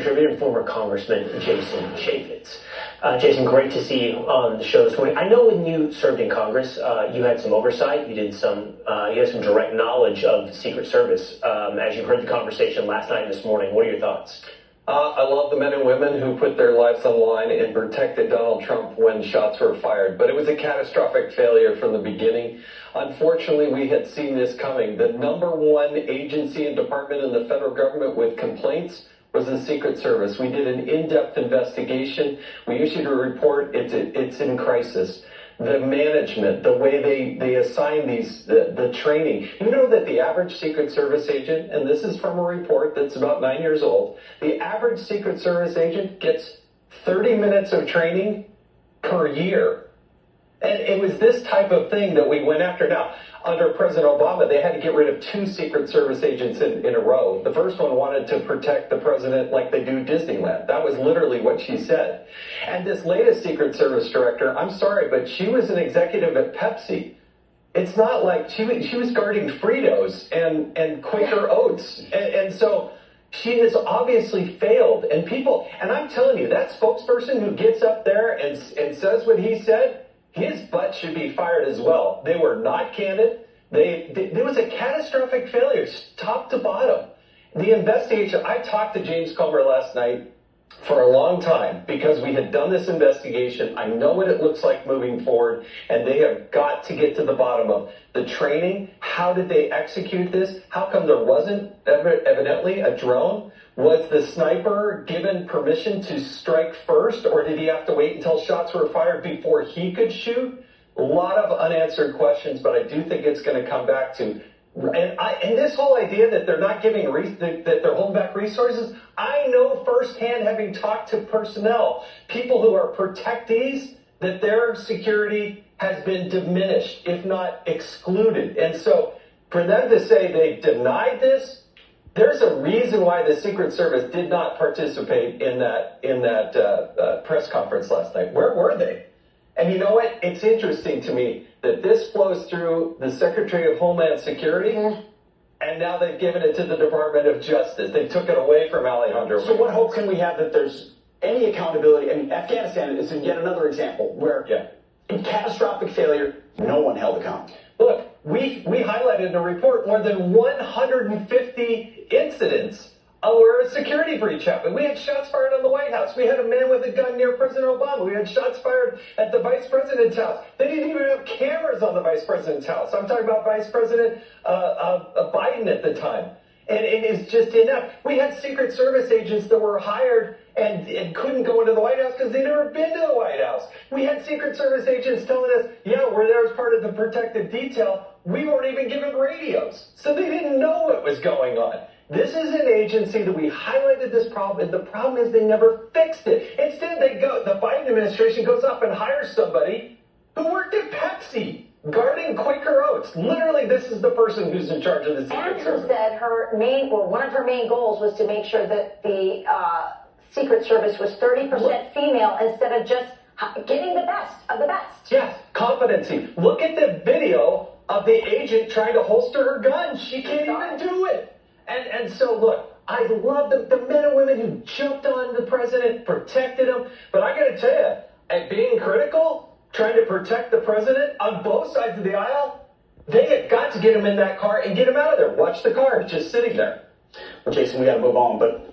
Contributor and former Congressman Jason Chaffetz. Jason, great to see you on the show this morning. I know when you served in Congress, you had some oversight. You had some direct knowledge of the Secret Service. As you heard the conversation last night and this morning, what are your thoughts? I love the men and women who put their lives on the line and protected Donald Trump when shots were fired. But it was a catastrophic failure from the beginning. Unfortunately, we had seen this coming. The number one agency and department in the federal government with complaints was the Secret Service. We did an in-depth investigation. We issued a report. It's in crisis. The management, the way they assign the training. You know that the average Secret Service agent, and this is from a report that's about 9 years old, the average Secret Service agent gets 30 minutes of training per year. And it was this type of thing that we went after. Now, under President Obama, they had to get rid of 2 Secret Service agents in a row. The first one wanted to protect the president like they do Disneyland. That was literally what she said. And this latest Secret Service director, I'm sorry, but she was an executive at Pepsi. It's not like she was guarding Fritos and Quaker Oats. And so she has obviously failed. And I'm telling you, that spokesperson who gets up there and says what he said, his butt should be fired as well. They were not candid. There was a catastrophic failure, top to bottom. The investigation, I talked to James Comer last night for a long time because we had done this investigation. I know what it looks like moving forward, and they have got to get to the bottom of the training. How did they execute this? How come there wasn't evidently a drone? Was the sniper given permission to strike first, or did he have to wait until shots were fired before he could shoot? A lot of unanswered questions, but I do think it's going to come back to, and this whole idea that they're not giving, that they're holding back resources, I know firsthand, having talked to personnel, people who are protectees, that their security has been diminished, if not excluded. And so for them to say they denied this, there's a reason why the Secret Service did not participate in that press conference last night. Where were they? And you know what? It's interesting to me that this flows through the Secretary of Homeland Security, and now they've given it to the Department of Justice. They took it away from Alejandro. So what hope can we have that there's any accountability? I mean, Afghanistan is yet another example where in catastrophic failure, no one held accountable. Look, we highlighted in a report more than 150 incidents where a security breach happened. We had shots fired on the White House. We had a man with a gun near President Obama. We had shots fired at the Vice President's house. They didn't even have cameras on the Vice President's house. I'm talking about Vice President Biden at the time. And it is just enough. We had Secret Service agents that were hired and couldn't go into the White House because they'd never been to the White House. We had Secret Service agents telling us, yeah, we're there as part of the protective detail. We weren't even given radios. So they didn't know what was going on. This is an agency that we highlighted this problem, and the problem is they never fixed it. Instead, the Biden administration goes up and hires somebody who worked at Pepsi, guarding Quaker Oats. Literally, this is the person who's in charge of the Secret Service. And who said one of her main goals was to make sure that the Secret Service was 30% female instead of just getting the best of the best. Yes, competency. Look at the video of the agent trying to holster her gun. She can't even do it. And so, look, I love the men and women who jumped on the president, protected him. But I got to tell you, at being critical, trying to protect the president on both sides of the aisle, they had got to get him in that car and get him out of there. Watch the car, it's just sitting there. Well, Jason, we got to move on, but